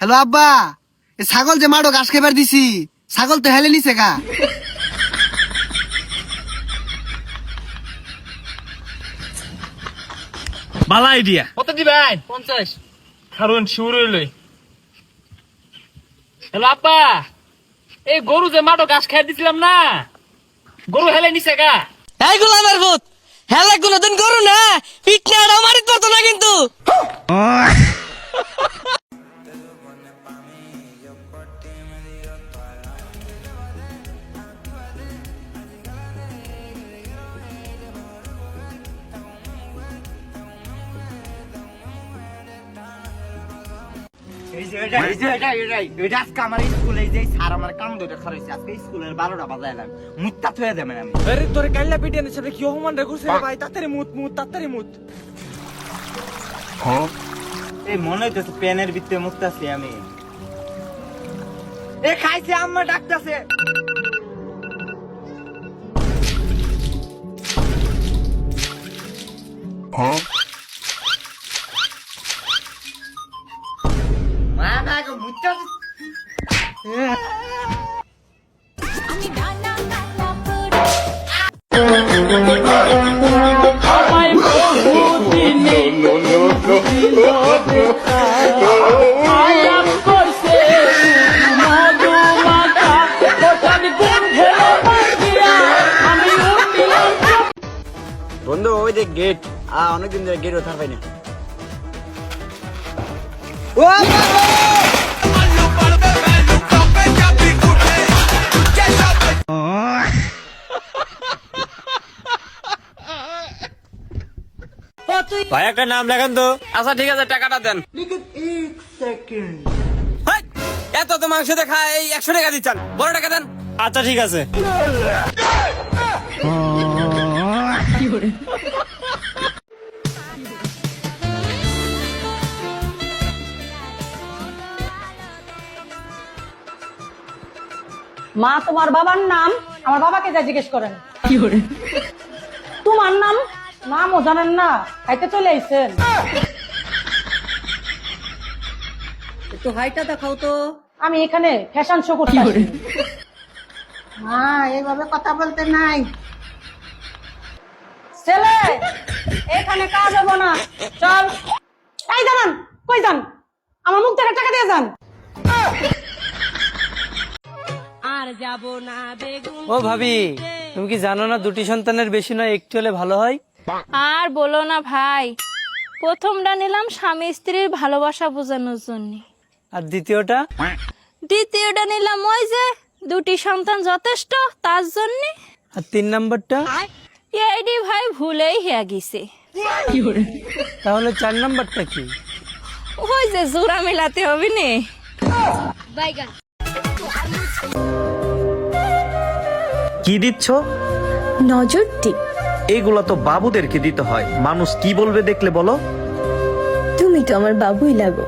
Hello আব্বা, এ ছাগল যে মাঠো ঘাস খেবার দিছি, ছাগল তো হেলে নিছে গা। বালা আইডিয়া। কত দিবেন? 50। কারণ শিউর হইলই। হ্যালো আব্বা, এই গরু যে মাঠো ঘাস খাই দিছিলাম না, গরু হেলে নিছে গা। এই গোলামের ভূত হেলা কোনদিন করু না পিটনা মারিত পারতো না কিন্তু আজকে আমার স্কুলে যে স্যার আমার কাম ধরে খারাইছে, আজকে স্কুলের 12টা বাজাইলাম, মুত্তা থয়ে দেবেন আমি। আরে তোরে কাইলা পিটিয়ে নিছে কি অপমান রে করছে রে ভাই, তাড়াতাড়ি মুত তাড়াতাড়ি মুত। এই মনে হইতেছে পেনের ভিতরে মুততাছি আমি। এ খাইছে আম্মা ডাকতাছে। মা না গো মুততাছে। বন্ধু ওই যে গেট, অনেকদিন ধরে গেট ওঠার পাই না। ভাই একটা নাম লেখান তো। আচ্ছা ঠিক আছে টাকাটা দেন। হেই, এত তো মাংস দেখা এই 100 টাকা দিচ্ছেন, বড় টাকা দেন। আচ্ছা ঠিক আছে। মা তোমার বাবার নাম আমার বাবাকে যা জিজ্ঞেস করেন। তোমার নামও জানেন না, খাইতে চলে আইছেন। একটু হাইটা দেখাও তো। আমি এখানে ফ্যাশন শো করতে আসি। মা এইভাবে কথা বলতে নাই। ছেলে এখানে কাজ হবো না, চল। এই জানান কই যান, আমার মুখ থেকে টাকা দিয়ে যান। ও ভাবি, তুমি কি জানো না দুটি সন্তানের বেশি নয় একটু হলে ভালো হয়? আর বলো না ভাই, প্রথমটা নিলাম স্বামী স্ত্রীর ভালোবাসা বোঝানোর জন্য, আর দ্বিতীয়টা? দ্বিতীয়টা নিলাম ওই যে দুটি সন্তান যথেষ্ট তার জন্য। আর 3 নাম্বারটা? এইডি ভাই ভুলেই হয়ে গেছে। তাহলে 4 নাম্বারটা কি? ওই যে জোড়া মেলাতে হবে নে। কি দিচ্ছ? নজর টিপ। এইগুলা তো বাবুদেরকে দিতে হয়, মানুষ কি বলবে দেখলে বলো। তুমি তো আমার বাবুই লাগো।